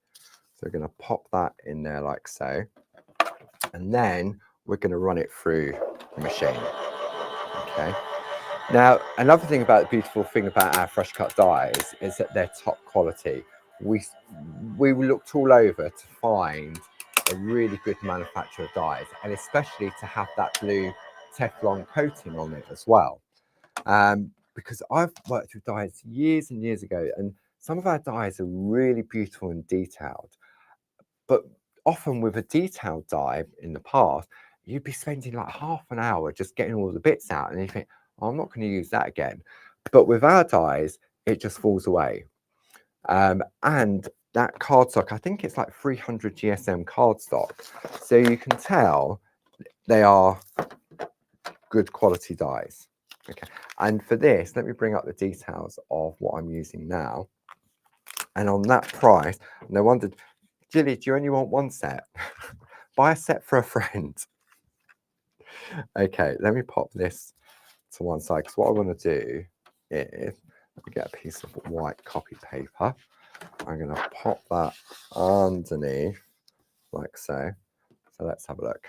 So we're going to pop that in there like so. And then we're going to run it through the machine. Okay. Now, another thing about the beautiful thing about our fresh cut dies is that they're top quality. We looked all over to find a really good manufacturer of dies, and especially to have that blue Teflon coating on it as well. Because I've worked with dies years and years ago, and some of our dies are really beautiful and detailed. But often with a detailed die in the past, you'd be spending like half an hour just getting all the bits out, and you think, oh, I'm not going to use that again. But with our dies, it just falls away. And that cardstock, I think it's like 300 GSM cardstock. So you can tell they are good quality dies. Okay. And for this, let me bring up the details of what I'm using now. And on that price, no wonder, Jilly, do you only want one set? Buy a set for a friend. Okay, let me pop this to one side, because what I want to do is, let me get a piece of white copy paper. I'm going to pop that underneath, like so. So let's have a look.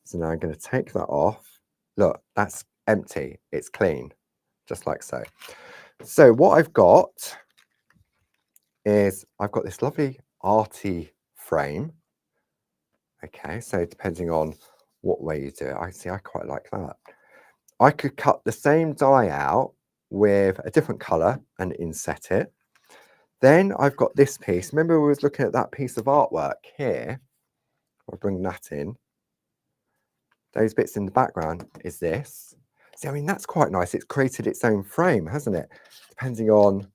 So now I'm going to take that off. Look, that's empty. It's clean, just like so. So what I've got is I've got this lovely arty frame. Okay, so depending on what way you do it, I quite like that. I could cut the same die out with a different color and inset it. Then I've got this piece. Remember we was looking at that piece of artwork here. I'll bring that in. Those bits in the background is this. See, I mean, that's quite nice. It's created its own frame, hasn't it? Depending on,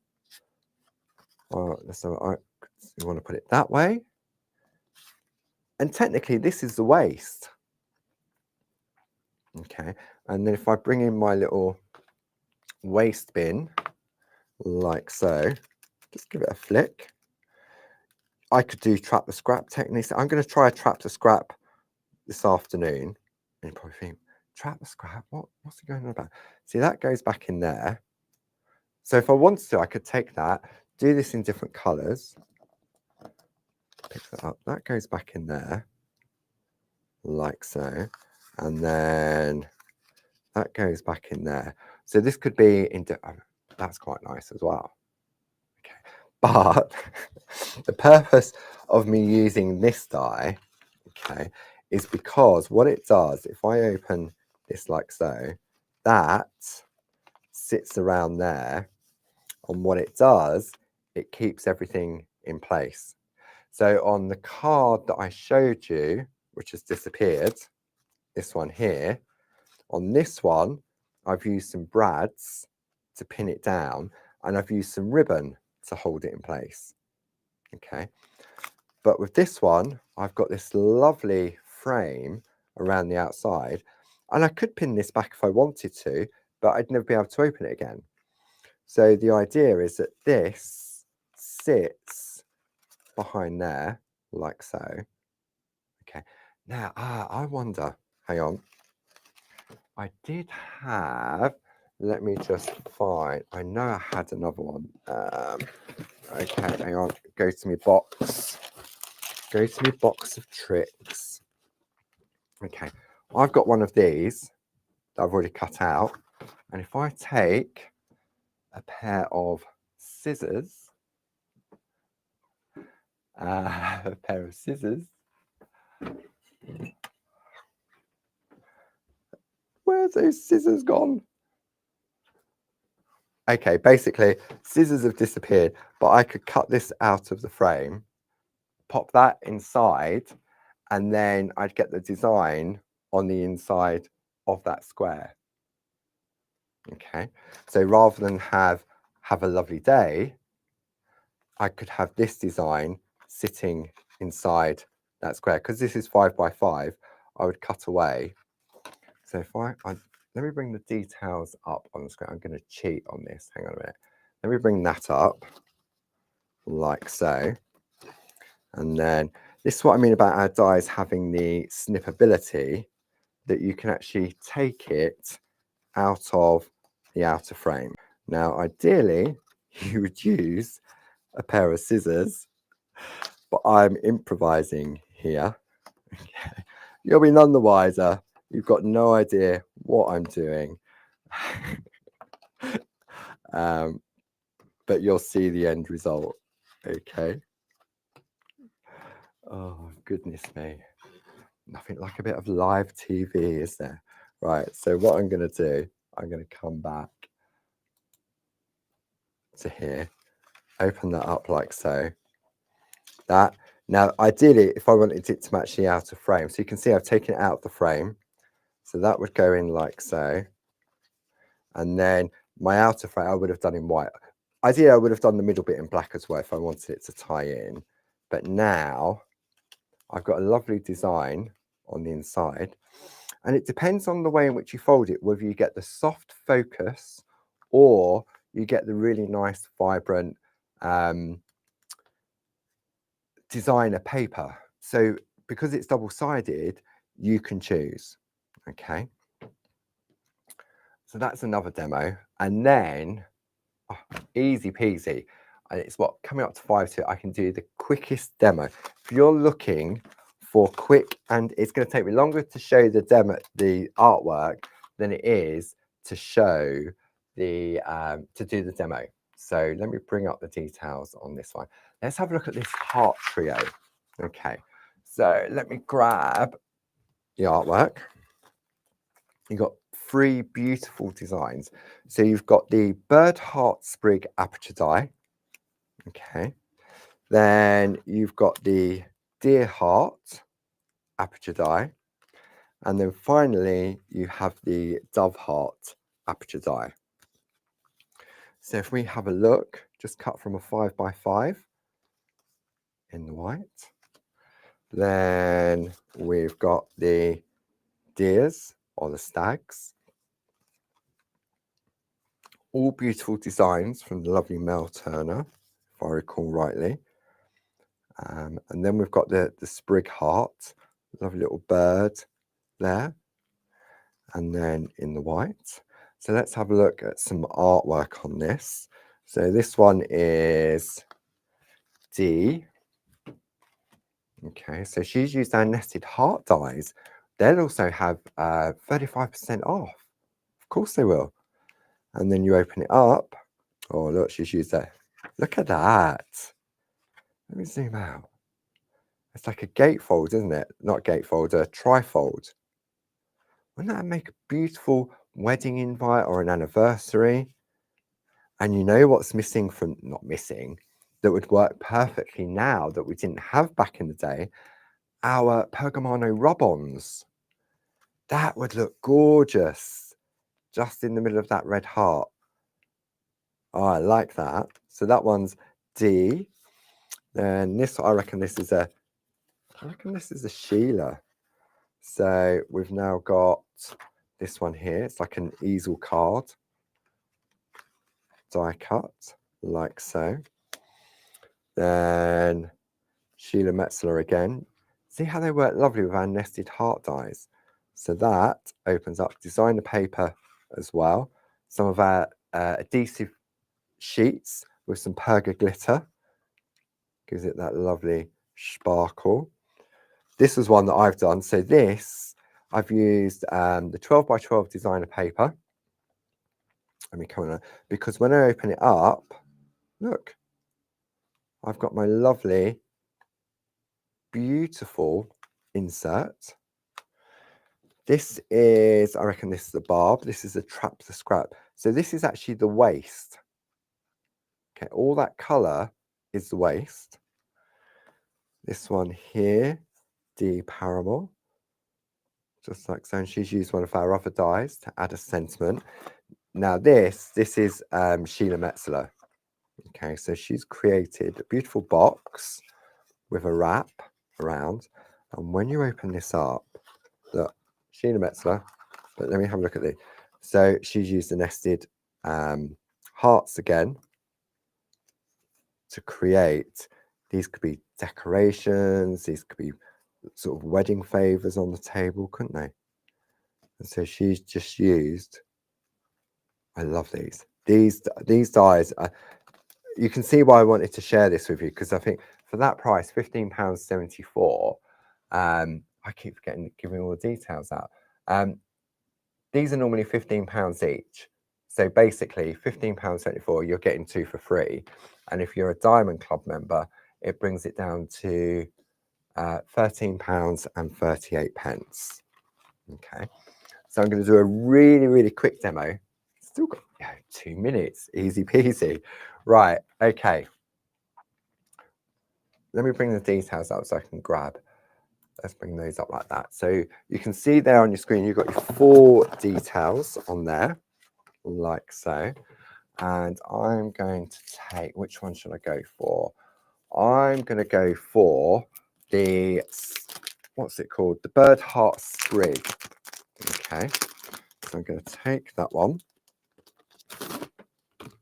so you want to put it that way. And technically, this is the waist. Okay, and then if I bring in my little waste bin, like so, just give it a flick. I could do trap the scrap techniques. I'm going to try a trap the scrap this afternoon. And you probably think, trap the scrap? What's it going on about? See, that goes back in there. So if I wanted to, I could take that, do this in different colours. Pick that up. That goes back in there, like so. And then that goes back in there. So this could be that's quite nice as well. Okay, but the purpose of me using this die, okay, is because what it does, if I open this like so, that sits around there, and what it does, it keeps everything in place. So on the card that I showed you, which has disappeared, this one here, on this one, I've used some brads to pin it down, and I've used some ribbon to hold it in place. Okay. But with this one, I've got this lovely frame around the outside, and I could pin this back if I wanted to, but I'd never be able to open it again. So the idea is that this sits behind there, like so. Okay. Now, I wonder, hang on. I did have, let me just find, I know I had another one. Okay, hang on, go to my box. Go to my box of tricks. Okay, I've got one of these that I've already cut out. And if I take a pair of scissors, where's those scissors gone? Okay, basically, scissors have disappeared, but I could cut this out of the frame, pop that inside, and then I'd get the design on the inside of that square. Okay, so rather than have a lovely day, I could have this design sitting inside that square. Because this is 5 by 5, I would cut away. So if let me bring the details up on the screen. I'm going to cheat on this. Hang on a minute. Let me bring that up like so. And then this is what I mean about our dies having the snippability, that you can actually take it out of the outer frame. Now, ideally, you would use a pair of scissors, but I'm improvising here. Okay. You'll be none the wiser. You've got no idea what I'm doing. But you'll see the end result. Okay. Oh, goodness me. Nothing like a bit of live TV, is there? Right. So what I'm going to do, I'm going to come back to here, open that up like so. That. Now, ideally, if I wanted it to match the outer frame, so you can see I've taken it out of the frame. So that would go in like so. And then my outer frame, I would have done in white. Ideally, I would have done the middle bit in black as well if I wanted it to tie in. But now I've got a lovely design on the inside. And it depends on the way in which you fold it, whether you get the soft focus or you get the really nice, vibrant designer paper. So because it's double-sided, you can choose. Okay. So that's another demo. And then, easy peasy. And it's coming up to 5-2, I can do the quickest demo. If you're looking for quick, and it's going to take me longer to show the demo, the artwork, than it is to show the to do the demo. So let me bring up the details on this one. Let's have a look at this heart trio. Okay, so let me grab the artwork. You've got 3 beautiful designs. So you've got the bird heart sprig aperture die. Okay. Then you've got the deer heart aperture die. And then finally, you have the Dove Heart aperture die. So if we have a look, just cut from a 5x5 in the white. Then we've got the deers or the stags. All beautiful designs from the lovely Mel Turner, if I recall rightly. And then we've got the sprig heart, lovely little bird there. And then in the white. So let's have a look at some artwork on this. So this one is D. Okay, so she's used our nested heart dies. They'll also have 35% off. Of course they will. And then you open it up. Oh, look, she's used that. Look at that. Let me zoom out. It's like a gatefold, isn't it? Not gatefold, a trifold. Wouldn't that make a beautiful wedding invite or an anniversary? And you know what's missing from, not missing, that would work perfectly now that we didn't have back in the day? Our Pergamano rub-ons. That would look gorgeous just in the middle of that red heart. Oh, I like that. So that one's D. Then this, I reckon this is a Sheila. So we've now got this one here. It's like an easel card. Die cut, like so. Then Sheila Metzler again. See how they work lovely with our nested heart dies. So that opens up designer paper as well. Some of our adhesive sheets with some Perga glitter. Gives it that lovely sparkle. This is one that I've done. So this, I've used the 12x12 designer paper. Let me come on, because when I open it up, look, I've got my lovely, beautiful insert. This is, I reckon this is the barb. This is a trap the scrap. So this is actually the waist. Okay, all that colour is the waist. This one here, D Paramore. Just like so, and she's used one of our other dies to add a sentiment. Now this is Sheila Metzler. Okay, so she's created a beautiful box with a wrap around. And when you open this up, look, Sheila Metzler, but let me have a look at this. So she's used the nested hearts again to create, these could be decorations, these could be sort of wedding favors on the table, couldn't they? And so she's just used, I love these. These dies, you can see why I wanted to share this with you, because I think for that price, £15.74, I keep forgetting giving all the details out. These are normally £15 each. So basically £15.74, you're getting 2 for free. And if you're a Diamond Club member, it brings it down to £13.38. Okay, so I'm going to do a really, really quick demo. Still got 2 minutes, easy peasy. Right, okay. Let me bring the details up so I can grab. Let's bring those up like that. So you can see there on your screen, you've got your 4 details on there, like so. And I'm going to take, which one should I go for? I'm going to go for the, what's it called? The Bird Heart Sprig. Okay, so I'm going to take that one,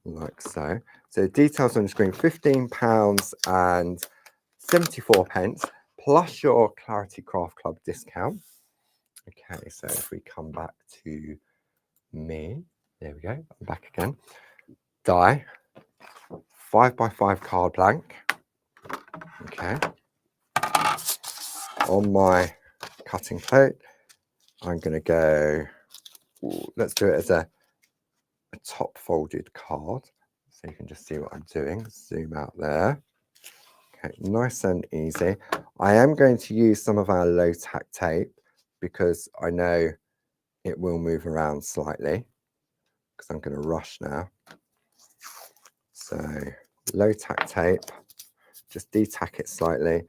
like so. So details on the screen, £15.74 plus your Clarity Craft Club discount. Okay, so if we come back to me, there we go, I'm back again. Die, 5x5 card blank. Okay, on my cutting plate, I'm going to go, let's do it as a top folded card, so you can just see what I'm doing. Zoom out there. Okay, nice and easy. I am going to use some of our low tack tape because I know it will move around slightly because I'm going to rush now. So low tack tape, just detack it slightly,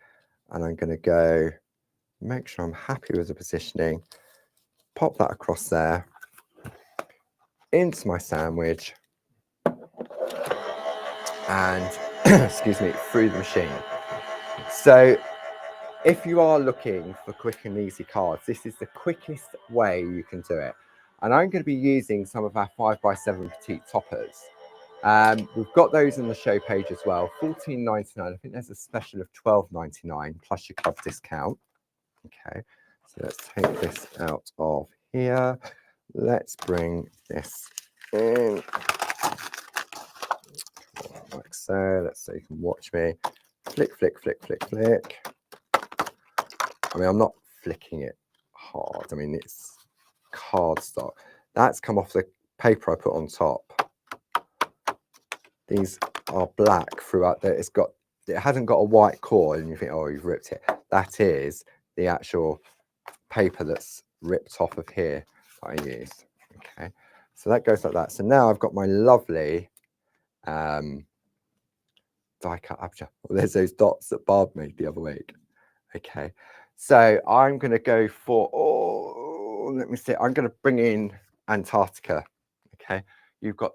and I'm going to go make sure I'm happy with the positioning. pop that across there into my sandwich and excuse me, through the machine. So if you are looking for quick and easy cards, this is the quickest way you can do it. And I'm going to be using some of our 5x7 petite toppers. We've got those in the show page as well, $14.99. I think there's a special of $12.99 plus your club discount. Okay, so let's take this out of here. Let's bring this in like so. Let's so you can watch me. Flick, flick, flick, flick, flick. I mean, I'm not flicking it hard. I mean, it's cardstock. That's come off the paper I put on top. These are black throughout there. It hasn't got a white core, and you think, oh, you've ripped it. That is the actual paper that's ripped off of here that I used. Okay, so that goes like that. So now I've got my lovely die cut aperture. Well, there's those dots that Barb made the other week. Okay, so I'm going to go for, let me see, I'm going to bring in Antarctica. Okay, you've got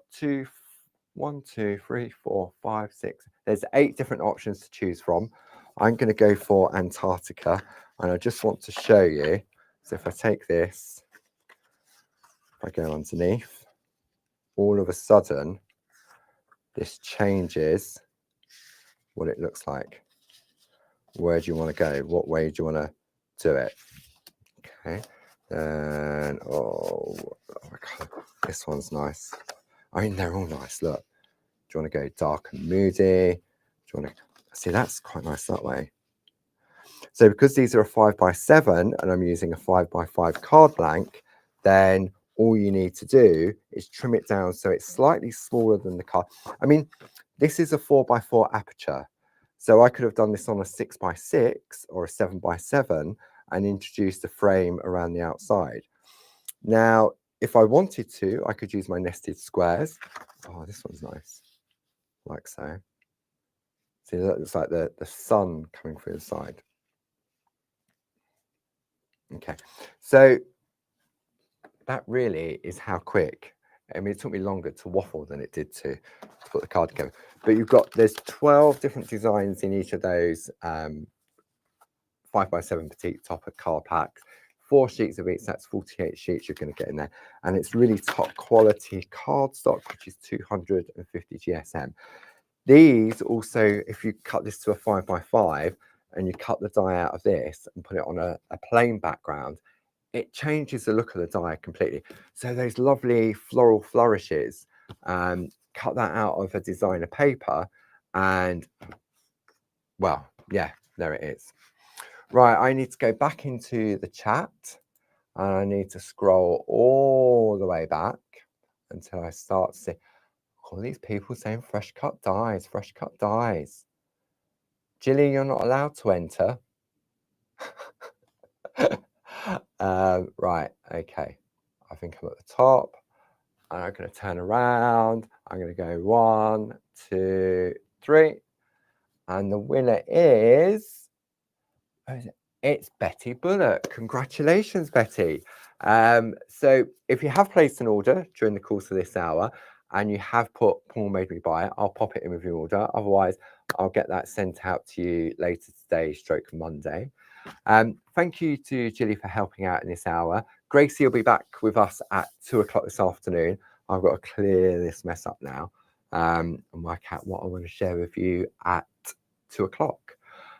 1, 2, 3, 4, 5, 6. There's 8 different options to choose from. I'm going to go for Antarctica, and I just want to show you. So if I take this, if I go underneath, all of a sudden, this changes what it looks like. Where do you want to go? What way do you want to do it? Okay. And oh my God, this one's nice. I mean, they're all nice. Look, do you want to go dark and moody? Do you want to see? That's quite nice that way. So because these are a 5x7 and I'm using a 5x5 card blank, then all you need to do is trim it down so it's slightly smaller than the card. I mean, this is a 4x4 aperture. So I could have done this on a 6x6 or a 7x7 and introduced a frame around the outside. Now, if I wanted to, I could use my nested squares. Oh, this one's nice, like so. See, that looks like the sun coming through the side. Okay, so that really is how quick. I mean, it took me longer to waffle than it did to put the card together. But there's 12 different designs in each of those 5x7 petite topper card packs. 4 sheets of each, that's 48 sheets you're going to get in there. And it's really top quality cardstock, which is 250 GSM. These also, if you cut this to a 5x5 and you cut the die out of this and put it on a plain background, it changes the look of the die completely. So those lovely floral flourishes, cut that out of a designer paper and, well, yeah, there it is. Right, I need to go back into the chat and I need to scroll all the way back until I start to see all these people saying fresh cut dies, fresh cut dies. Jilly, you're not allowed to enter. Right, okay. I think I'm at the top. And I'm going to turn around. I'm going to go 1, 2, 3. And the winner is, it's Betty Bullock. Congratulations, Betty. So if you have placed an order during the course of this hour and you have put Paul made me buy it, I'll pop it in with your order. Otherwise, I'll get that sent out to you later today, stroke Monday. Thank you to Jilly for helping out in this hour. Gracie will be back with us at 2 o'clock this afternoon. I've got to clear this mess up now and work out what I want to share with you at 2 o'clock.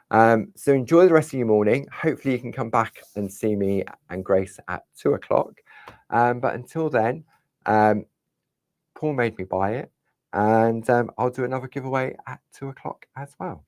So enjoy the rest of your morning. Hopefully you can come back and see me and Grace at 2 o'clock. But until then, Paul made me buy it and I'll do another giveaway at 2 o'clock as well.